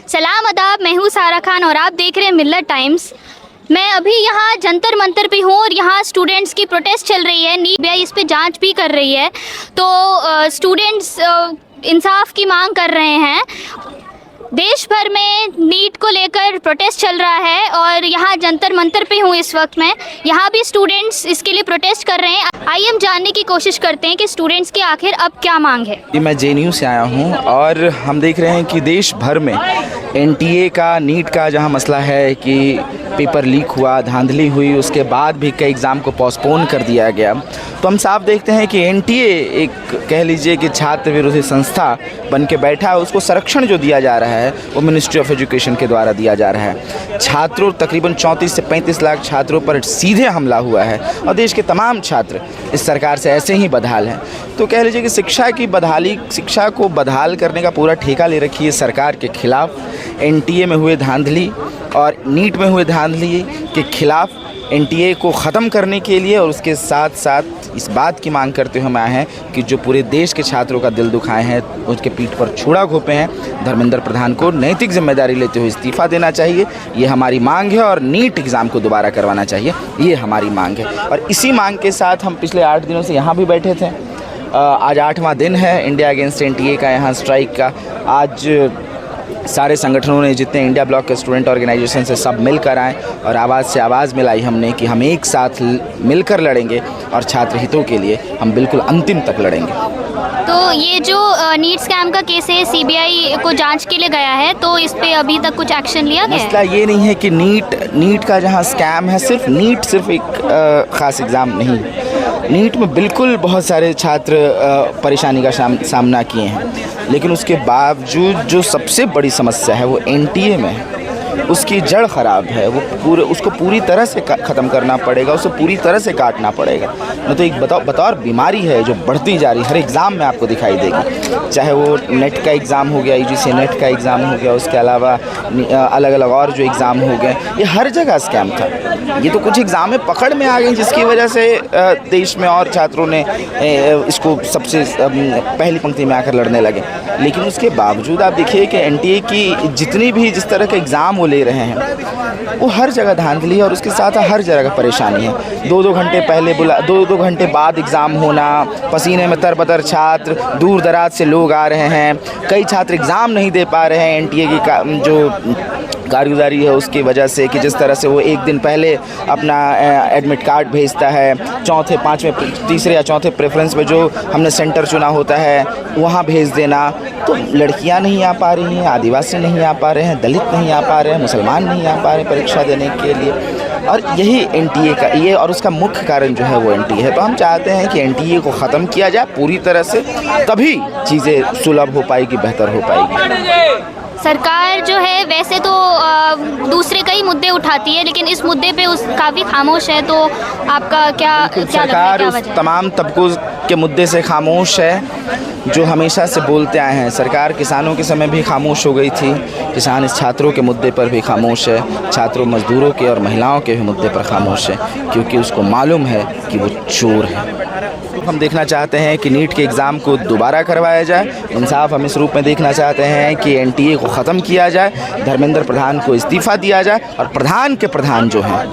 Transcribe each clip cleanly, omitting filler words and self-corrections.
सलाम अदाब, मैं हूँ सारा खान और आप देख रहे हैं मिल्लत टाइम्स। मैं अभी यहाँ जंतर मंतर पे हूँ और यहाँ स्टूडेंट्स की प्रोटेस्ट चल रही है। नीट इस पे जांच भी कर रही है, तो स्टूडेंट्स इंसाफ की मांग कर रहे हैं। देश भर में नीट को लेकर प्रोटेस्ट चल रहा है और यहाँ जंतर मंतर पे हूँ इस वक्त मैं। यहाँ भी स्टूडेंट्स इसके लिए प्रोटेस्ट कर रहे हैं। आइए हम जानने की कोशिश करते हैं कि स्टूडेंट्स की आखिर अब क्या मांग है। मैं JNU से आया हूँ और हम देख रहे हैं कि देश भर में NTA का नीट का जहाँ मसला है कि पेपर लीक हुआ, धांधली हुई, उसके बाद भी कई एग्ज़ाम को पोस्टपोन कर दिया गया, तो हम साफ देखते हैं कि NTA एक कह लीजिए कि छात्र विरोधी संस्था बन के बैठा है। उसको संरक्षण जो दिया जा रहा है वो मिनिस्ट्री ऑफ एजुकेशन के द्वारा दिया जा रहा है। छात्रों तकरीबन 34 से 35 लाख छात्रों पर सीधे हमला हुआ है और देश के तमाम छात्र इस सरकार से ऐसे ही बदहाल हैं। तो कह लीजिए कि शिक्षा को बदहाल करने का पूरा ठेका ले रखी है सरकार के खिलाफ। NTA में हुए धांधली और नीट में हुए धांधली के खिलाफ NTA को ख़त्म करने के लिए और उसके साथ साथ इस बात की मांग करते हुए हम आए हैं कि जो पूरे देश के छात्रों का दिल दुखाए हैं, उसके पीठ पर छुरा घोंपे हैं, धर्मेंद्र प्रधान को नैतिक जिम्मेदारी लेते हुए इस्तीफ़ा देना चाहिए। ये हमारी मांग है और नीट एग्ज़ाम को दोबारा करवाना चाहिए, ये हमारी मांग है। और इसी मांग के साथ हम पिछले 8 दिनों से यहाँ भी बैठे थे। आज 8वां दिन है इंडिया अगेंस्ट NTA का यहाँ स्ट्राइक का। आज सारे संगठनों ने, जितने इंडिया ब्लॉक के स्टूडेंट ऑर्गेनाइजेशन से, सब मिलकर आए और आवाज़ से आवाज़ मिलाई हमने कि हम एक साथ मिलकर लड़ेंगे और छात्र हितों के लिए हम बिल्कुल अंतिम तक लड़ेंगे। तो ये जो नीट स्कैम का केस है, CBI को जांच के लिए गया है, तो इस पे अभी तक कुछ एक्शन लिया गया है? मसला ये नहीं है कि नीट का जहाँ स्कैम है, सिर्फ एक ख़ास एग्ज़ाम नहीं। नीट में बिल्कुल बहुत सारे छात्र परेशानी का सामना किए हैं, लेकिन उसके बावजूद जो सबसे बड़ी समस्या है वो NTA में है। उसकी जड़ ख़राब है, उसको पूरी तरह से ख़त्म करना पड़ेगा, उसे पूरी तरह से काटना पड़ेगा। न तो एक बतौर बीमारी है जो बढ़ती जा रही, हर एग्ज़ाम में आपको दिखाई देगी। चाहे वो नेट का एग्ज़ाम हो गया, UGC नेट का एग्ज़ाम हो गया, उसके अलावा अलग अलग और जो एग्ज़ाम हो गए, ये हर जगह स्कैम था। ये तो कुछ एग्ज़ाम में पकड़ में आ गई जिसकी वजह से देश में और छात्रों ने इसको सबसे पहली पंक्ति में आकर लड़ने लगे। लेकिन उसके बावजूद आप देखिए कि NTA की जितनी भी जिस तरह के एग्ज़ाम वो ले रहे हैं, वो हर जगह धांधली है और उसके साथ हर जगह परेशानी है। 2-2 घंटे पहले 2-2 घंटे बाद एग्ज़ाम होना, पसीने में तरबतर छात्र, दूर दराज से लोग आ रहे हैं। कई छात्र एग्ज़ाम नहीं दे पा रहे हैं NTA की जो कारगुजारी है उसकी वजह से, कि जिस तरह से वो एक दिन पहले अपना एडमिट कार्ड भेजता है, तीसरे या चौथे प्रेफरेंस में जो हमने सेंटर चुना होता है वहाँ भेज देना। तो लड़कियां नहीं आ पा रही हैं, आदिवासी नहीं आ पा रहे हैं, दलित नहीं आ पा रहे हैं, मुसलमान नहीं आ पा रहे हैं परीक्षा देने के लिए। और यही NTA का ये और उसका मुख्य कारण जो है वो NTA है। तो हम चाहते हैं कि NTA को ख़त्म किया जाए पूरी तरह से, तभी चीज़ें सुलभ हो पाएगी, बेहतर हो पाएगी। सरकार जो है वैसे तो दूसरे कई मुद्दे उठाती है, लेकिन इस मुद्दे पे काफ़ी खामोश है। तो आपका क्या सरकार उस तमाम तबकों के मुद्दे से खामोश है जो हमेशा से बोलते आए हैं। सरकार किसानों के समय भी खामोश हो गई थी, किसान इस छात्रों के मुद्दे पर भी खामोश है, छात्रों मजदूरों के और महिलाओं के भी मुद्दे पर खामोश है, क्योंकि उसको मालूम है कि वो चोर है। हम देखना चाहते हैं कि नीट के एग्ज़ाम को दोबारा करवाया जाए। इंसाफ हम इस रूप में देखना चाहते हैं कि NTA को ख़त्म किया जाए, धर्मेंद्र प्रधान को इस्तीफ़ा दिया जाए और प्रधान जो हैं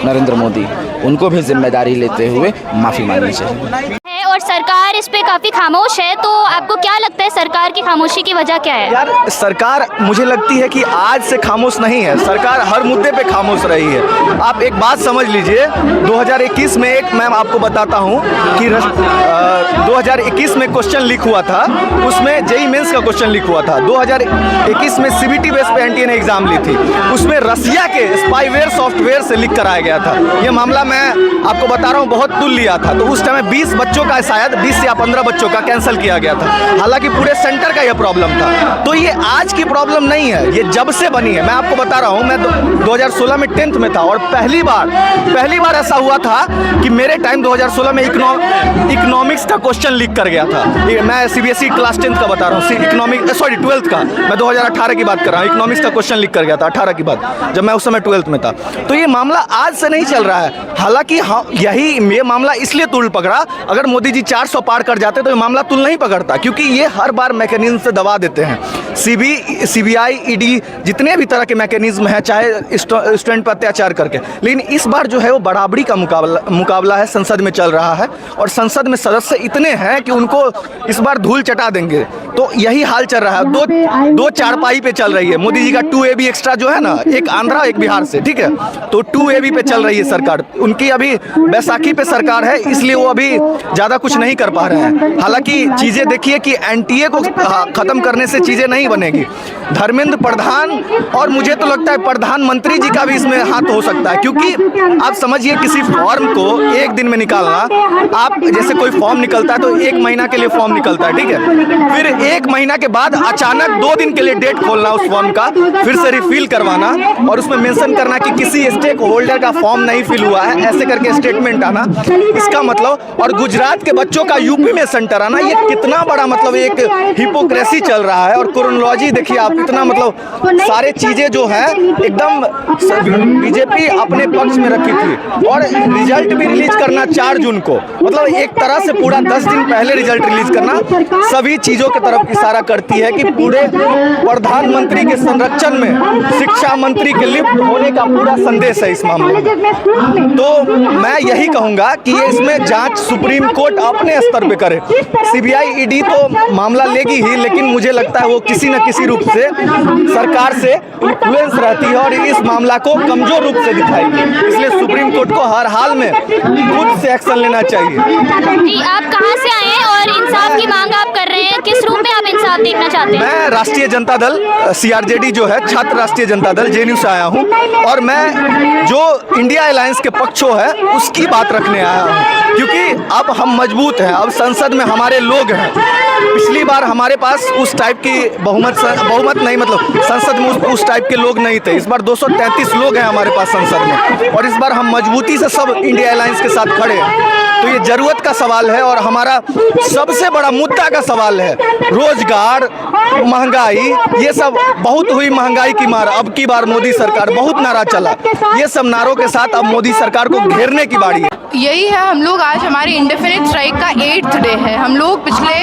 नरेंद्र मोदी, उनको भी जिम्मेदारी लेते हुए माफ़ी मांगनी चाहिए। और सरकार इस पे काफ़ी खामोश है, तो आपको क्या लगता है सरकार की खामोशी की वजह क्या है? यार, सरकार मुझे लगती है कि आज से खामोश नहीं है, सरकार हर मुद्दे पे खामोश रही है। आप एक बात समझ लीजिए, 2021 में एक मैं आपको बताता हूँ कि 2021 में क्वेश्चन लीक हुआ था, उसमें JEE मेंस का क्वेश्चन लीक हुआ था। 2021 में CBT बेस पे NTA ने एग्ज़ाम ली थी, उसमें रसिया के स्पाईवेयर सॉफ्टवेयर से लीक कराया गया था। ये मामला मैं आपको बता रहा हूँ बहुत तुल लिया था। तो उस टाइम 20 बच्चों का, शायद 20 या 15 बच्चों का कैंसिल किया गया था, हालांकि पूरे सेंटर का यह प्रॉब्लम था। तो ये आज की प्रॉब्लम नहीं है, ये जब से बनी है। मैं आपको बता रहा हूँ, मैं 2016 में 10th में था और पहली बार ऐसा हुआ था कि मेरे टाइम 2016 में इकोनॉमिक्स का क्वेश्चन लीक कर गया था। मैं CBSE क्लास 10th का बता रहा हूँ, 12th का, मैं 2018 की बात कर रहा हूँ। इकोनॉमिक्स का क्वेश्चन लीक कर गया था 18 की बात, जब मैं उस समय 12th में था। तो ये मामला आज से नहीं चल रहा है, हालांकि ये मामला इसलिए तुल पकड़ा, अगर मोदी जी 400 पार कर जाते तो ये मामला तुल नहीं पकड़ता, क्योंकि ये हर बार मैकेनिज्म से दबा देते हैं। CBI ED जितने भी तरह के मैकेनिज्म हैं, चाहे स्टूडेंट पर अत्याचार करके, लेकिन इस बार जो है वो बराबरी का मुकाबला है, संसद में चल रहा है और संसद में सदस्य इतने हैं कि उनको इस बार धूल चटा देंगे। तो यही हाल चल रहा है, दो चारपाई पे चल रही है। मोदी जी का 2AB एक्स्ट्रा जो है ना, एक आंध्रा एक बिहार से, ठीक है, तो 2AB पे चल रही है सरकार। उनकी अभी बैसाखी पे सरकार है, इसलिए वो अभी ज़्यादा कुछ नहीं कर पा रहे हैं। हालांकि चीज़ें देखिए कि NTA को ख़त्म करने से चीज़ें नहीं बनेगी। धर्मेंद्र प्रधान और मुझे तो लगता है प्रधानमंत्री जी का भी इसमें हाथ हो सकता है, क्योंकि आप समझिए किसी फॉर्म को एक दिन में निकालना, आप जैसे कोई फॉर्म निकलता है तो 1 महीना के लिए फॉर्म निकलता है, ठीक है, फिर 1 महीना के बाद अचानक 2 दिन के लिए डेट खोलना उस फॉर्म का, फिर से रिफिल करवाना और उसमें मेंशन करना कि किसी स्टेक होल्डर का फॉर्म नहीं फिल हुआ है, ऐसे करके स्टेटमेंट आना, इसका मतलब। और गुजरात के बच्चों का यूपी में सेंटर आना, ये कितना बड़ा मतलब एक हिपोक्रेसी चल रहा है। और क्रोनोलॉजी देखिए आप, इतना मतलब सारे चीजें जो है एकदम बीजेपी अपने पक्ष में रखी थी और रिजल्ट भी रिलीज करना 4 जून को, मतलब एक तरह से पूरा 10 दिन पहले रिजल्ट रिलीज करना सभी चीजों की तरफ इशारा करती है कि पूरे प्रधानमंत्री के संरक्षण में शिक्षा मंत्री के लिप्त होने का पूरा संदेश है इस मामले में। तो मैं यही कहूंगा कि इसमें जांच सुप्रीम कोर्ट अपने स्तर पे करे। CBI ED तो मामला लेगी ही, लेकिन मुझे लगता है वो किसी न किसी रूप से सरकार से इन्फ्लुएंस रहती है और इस मामला को कमजोर रूप से दिखाएगी। इसलिए सुप्रीम कोर्ट को हर हाल में खुद से एक्शन लेना चाहिए। जी, आप कहाँ से आए हैं और इंसाफ की मांग आप कर रहे हैं, किस रूप में आप इंसाफ देखना चाहते हैं? मैं राष्ट्रीय जनता दल CRJD जो है, छात्र राष्ट्रीय जनता दल JNU से आया हूँ और मैं जो इंडिया अलायंस के पक्षों है उसकी बात रखने आया हूँ, क्योंकि अब हम मजबूत हैं, अब संसद में हमारे लोग हैं। पिछली बार हमारे पास उस टाइप की बहुमत नहीं, मतलब संसद में उस टाइप के लोग नहीं थे। इस बार 233 लोग हैं हमारे पास संसद में और इस बार हम मजबूती से सब इंडिया अलायंस के साथ खड़े हैं। तो ये जरूरत का सवाल है और हमारा सबसे बड़ा मुद्दा का सवाल है रोजगार, महंगाई, ये सब बहुत हुई महंगाई की मार। अब की बार मोदी सरकार, बहुत नारा चला, ये सब नारों के साथ अब मोदी सरकार को घेरने की बारी है। यही है, हम लोग आज हमारे इंडेफिनिट स्ट्राइक का 8th डे है। हम लोग पिछले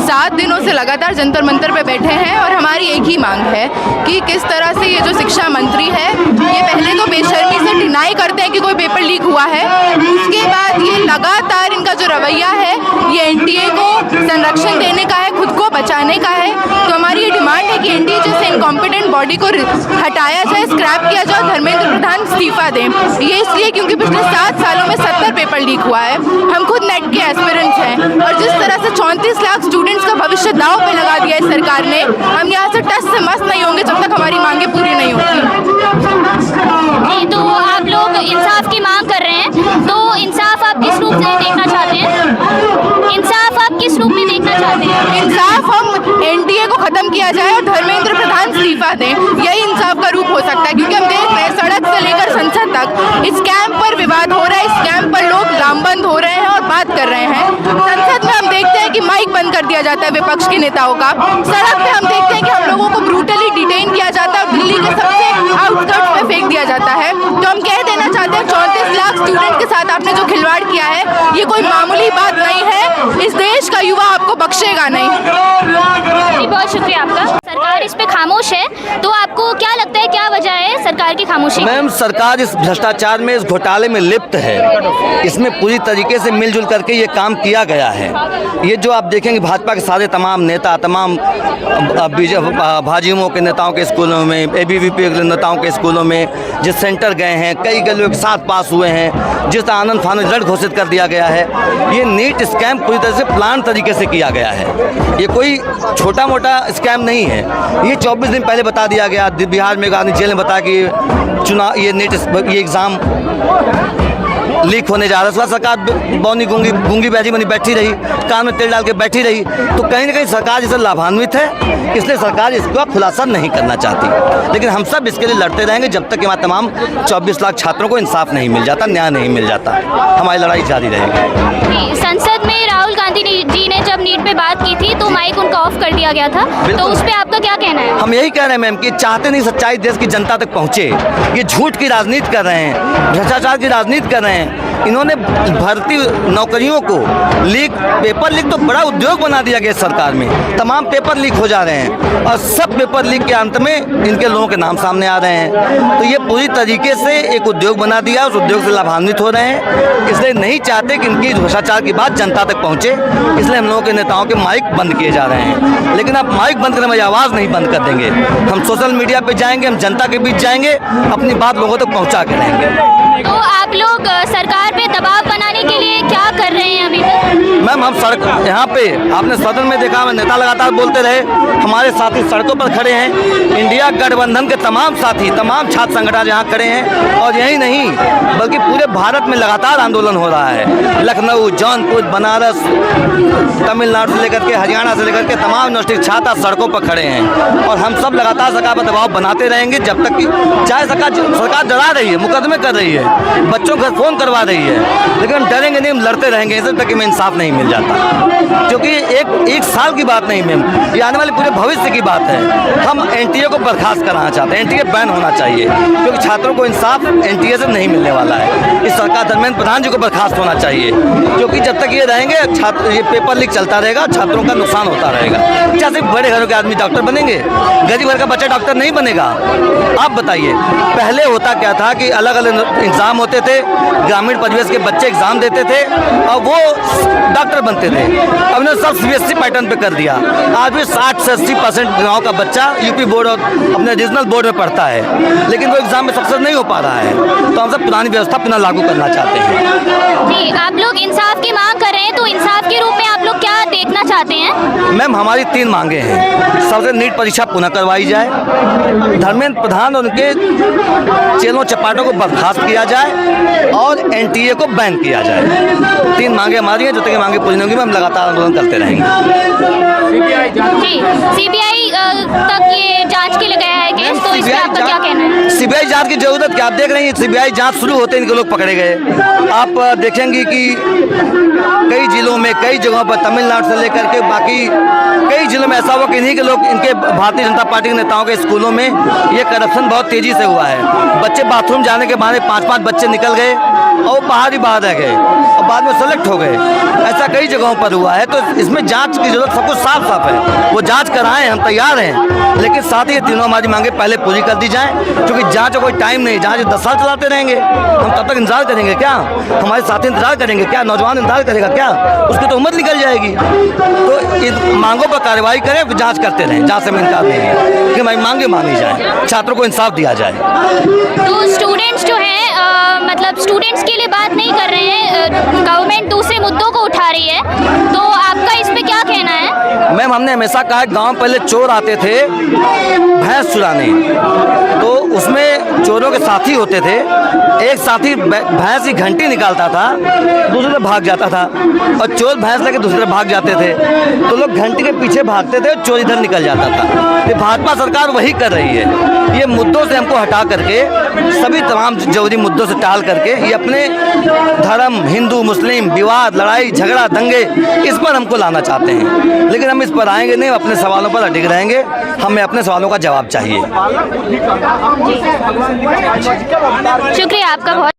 7 दिनों से लगातार जंतर मंतर पे बैठे हैं और हमारी एक ही मांग है कि किस तरह से ये जो शिक्षा मंत्री है, ये पहले तो बेशर्मी से डिनाई करते हैं कि कोई पेपर लीक हुआ है, उसके बाद ये लगातार इनका जो रवैया है ये NTA को संरक्षण देने का है, खुद को बचाने का है। तो हमारी ये डिमांड है कि NTA जैसे इनकॉम्पिटेंट बॉडी को हटाया जाए, स्क्रैप किया जाए, धर्मेंद्र प्रधान इस्तीफा दें। ये इसलिए क्योंकि पिछले 7 सालों में 70 पेपर लीक हुआ है। हम खुद नेट के एस्पिरेंट्स हैं और जिस तरह से 34 लाख स्टूडेंट्स का भविष्य दांव पे लगा दिया है सरकार ने, हम यहाँ से टस से मस नहीं होंगे जब तक हमारी मांगे पूरी नहीं होती। तो आप लोग इंसाफ की मांग कर रहे हैं, तो इंसाफ आप किस रूप से देखना चाहते हैं? इंसाफ आप किस रूप में देखना चाहते हैं? इंसाफ हम NTA को खत्म किया जाए और धर्मेंद्र प्रधान इस्तीफा दें, यही इंसाफ का रूप हो सकता है। क्योंकि हम देख रहे हैं सड़क से लेकर संसद तक इस कैंप पर विवाद हो रहा है, इस कैंप पर लोग लामबंद हो रहे हैं और बात कर रहे हैं। संसद में हम देखते हैं कि माइक बंद कर दिया जाता है विपक्ष के नेताओं का, सड़क पे हम देखते हैं कि हम लोगों को ब्रूटली डिटेन किया जाता है और दिल्ली के सबसे आउटस्कर्ट्स पे फेंक दिया जाता है। तो हम कह देना चाहते हैं 34 लाख स्टूडेंट के साथ आपने जो खिलवाड़ किया है ये कोई मामूली बात नहीं है, इस देश का युवा आपको बख्शेगा नहीं। बहुत शुक्रिया आपका। सरकार इस पे खामोश है, तो आपको क्या लगता है क्या वजह है सरकार की खामोशी? मैम, सरकार इस भ्रष्टाचार में, इस घोटाले में लिप्त है। इसमें पूरी तरीके से मिलजुल करके ये काम किया गया है। ये जो आप देखेंगे भाजपा के सारे तमाम नेता, तमाम भाजयुमो के नेताओं के स्कूलों में, ABVP के नेताओं के स्कूलों में जिस सेंटर गए हैं, कई लोग के साथ पास हुए हैं, जिस तरह आनंद फानंद रिजल्ट घोषित कर दिया गया है, ये नीट स्कैम पूरी तरह से प्लान तरीके से किया गया है। ये कोई छोटा मोटा स्कैम नहीं है। ये 24 दिन पहले बता दिया गया, बिहार में एक आदमी जेल में बताया कि चुनाव ये नीट ये एग्ज़ाम लीक होने जा रहा है। उसका सरकार बौनी गूंगी बैठी बनी बैठी रही, कान में तेल डाल के बैठी रही। तो कहीं ना कहीं सरकार इससे लाभान्वित है, इसलिए सरकार इसका खुलासा नहीं करना चाहती। लेकिन हम सब इसके लिए लड़ते रहेंगे जब तक कि हमारे तमाम 24 लाख छात्रों को इंसाफ नहीं मिल जाता, न्याय नहीं मिल जाता। हमारी लड़ाई जारी रहेगी। संसद में राहुल गांधी जी ने जब नीट पे बात की थी तो माइक उनका ऑफ कर दिया गया था, तो उस पर आपका क्या कहना है? हम यही कह रहे हैं मैम कि चाहते नहीं सच्चाई देश की जनता तक पहुँचे। ये झूठ की राजनीति कर रहे हैं, भ्रष्टाचार की राजनीति कर रहे हैं। इन्होंने भर्ती नौकरियों को पेपर लीक तो बड़ा उद्योग बना दिया गया सरकार में। तमाम पेपर लीक हो जा रहे हैं और सब पेपर लीक के अंत में इनके लोगों के नाम सामने आ रहे हैं। तो ये पूरी तरीके से एक उद्योग बना दिया, उस उद्योग से लाभान्वित हो रहे हैं। इसलिए नहीं चाहते कि इनकी भ्रष्टाचार की बात जनता तक पहुँचे, इसलिए हम लोगों के नेताओं के माइक बंद किए जा रहे हैं। लेकिन आप माइक बंद करने में आवाज़ नहीं बंद कर देंगे। हम सोशल मीडिया पे जाएंगे, हम जनता के बीच जाएंगे, अपनी बात लोगों तक पहुंचा के रहेंगे। तो आप लोग सरकार पे दबाव बनाने के लिए क्या कर रहे हैं अभी तक? मैम हम सड़क यहाँ पे आपने सदन में देखा, नेता लगातार बोलते रहे, हमारे साथी सड़कों पर खड़े हैं। इंडिया गठबंधन के तमाम साथी, तमाम छात्र संगठन यहाँ खड़े हैं और यही नहीं बल्कि पूरे भारत में लगातार आंदोलन हो रहा है। लखनऊ, जौनपुर, बनारस, तमिलनाडु से लेकर के हरियाणा से लेकर के तमाम यूनिवर्सिटी छात्र सड़कों पर खड़े हैं और हम सब लगातार सरकार पर दबाव बनाते रहेंगे जब तक कि चाहे सरकार डरा रही है, मुकदमे कर रही है, बच्चों को फोन करवा रही है, लेकिन हम डरेंगे नहीं, हम लड़ते रहेंगे जब तक कि हमें इंसाफ नहीं मिल जाता। क्योंकि एक साल की बात नहीं मैम, ये आने वाले पूरे भविष्य की बात है। हम एनटीए को बर्खास्त कराना चाहते हैं, एनटीए बैन होना चाहिए क्योंकि छात्रों को इंसाफ एनटीए से नहीं मिलने वाला है। इस सरकार धर्मेंद्र प्रधान जी को बर्खास्त होना चाहिए क्योंकि जब तक ये रहेंगे छात्र ये पेपर लीक चलता रहेगा, छात्रों का नुकसान होता रहेगा। क्या सिर्फ बड़े घरों के आदमी डॉक्टर बनेंगे, गरीब घर का बच्चा डॉक्टर नहीं बनेगा? आप बताइए, पहले होता क्या था कि अलग अलग एग्जाम होते थे, ग्रामीण परिवेश के बच्चे एग्जाम देते थे और वो डॉक्टर बनते थे। अब ने सब सीबीएसई पैटर्न पे कर दिया। आज भी 60 से 80% गाँव का बच्चा यूपी बोर्ड और अपने रीजनल बोर्ड में पढ़ता है, लेकिन वो एग्जाम में सक्सेस नहीं हो पा रहा है। तो हम सब पुरानी व्यवस्था पुनः लागू करना चाहते हैं। जी, आप लोग इंसाफ की मांग कर रहे हैं, तो इंसाफ के रूप में आप लोग क्या देखना चाहते हैं? मैम हमारी 3 मांगे हैं। सबसे नीट परीक्षा पुनः करवाई जाए, धर्मेंद्र प्रधान और उनके चेलों चपाटों को बर्खास्त किया जाए और एनटीए को बैन किया जाए। 3 मांगे हमारी हैं, जो तक मांगे पूरी नहीं होंगी हम लगातार आंदोलन करते रहेंगे। जी, सीबीआई तक ये जांच के लिए गया है केस, तो इस पे आपका क्या कहना है? सीबीआई जांच की जरूरत क्या? आप देख रहे हैं सीबीआई जांच शुरू होते इनके लोग पकड़े गए। आप देखेंगे कि कई जिलों में, कई जगहों पर, तमिलनाडु से लेकर के बाकी कई जिलों में ऐसा हुआ कि इन्हीं के लोग, इनके भारतीय जनता पार्टी के नेताओं के स्कूलों में ये करप्शन बहुत तेजी से हुआ है। बच्चे बाथरूम जाने के बहाने 5-5 बच्चे निकल गए और बाहर ही बाहर रह गए और बाद में सेलेक्ट हो गए। ऐसा कई जगहों पर हुआ है। तो इसमें जांच की जरूरत, सब कुछ साफ साफ है, वो जांच कराएं, हम तैयार हैं। लेकिन साथ ही ये तीनों हमारी मांगे पहले पूरी कर दी जाएं, क्योंकि जांच का कोई टाइम नहीं। जांच 10 साल चलाते रहेंगे, हम तब तक इंतजार करेंगे क्या? हमारे साथी इंतजार करेंगे क्या? नौजवान इंतजार करेगा क्या? उसकी तो उम्र निकल जाएगी। तो इन मांगों पर कार्रवाई करें, जांच करते रहें, जांच से में इनकार नहीं है कि हमारी मांगे मानी जाए, छात्रों को इंसाफ दिया जाए। तो स्टूडेंट्स जो हैं मतलब स्टूडेंट्स के लिए बात नहीं कर रहे हैं, गवर्नमेंट दूसरे मुद्दों को उठा रही है, तो आपका इस पे क्या कहना है? मैम हमने हमेशा कहा है, गांव पहले चोर आते थे भैंस चुराने, तो उसमें चोरों के साथी होते थे। एक साथी भैंस की घंटी निकालता था, दूसरे भाग जाता था और चोर भैंस लेके दूसरे भाग जाते थे। तो लोग घंटी के पीछे भागते थे, चोर इधर निकल जाता था। ये भाजपा सरकार वही कर रही है। ये मुद्दों से हमको हटा करके, सभी तमाम जरूरी मुद्दों से टाल करके, ये अपने धर्म, हिंदू मुस्लिम विवाद, लड़ाई झगड़ा, दंगे, इस पर हमको लाना चाहते हैं। लेकिन हम इस पर आएंगे नहीं, अपने सवालों पर अटक रहेंगे। हमें अपने सवालों का जवाब चाहिए। शुक्रिया आपका बहुत।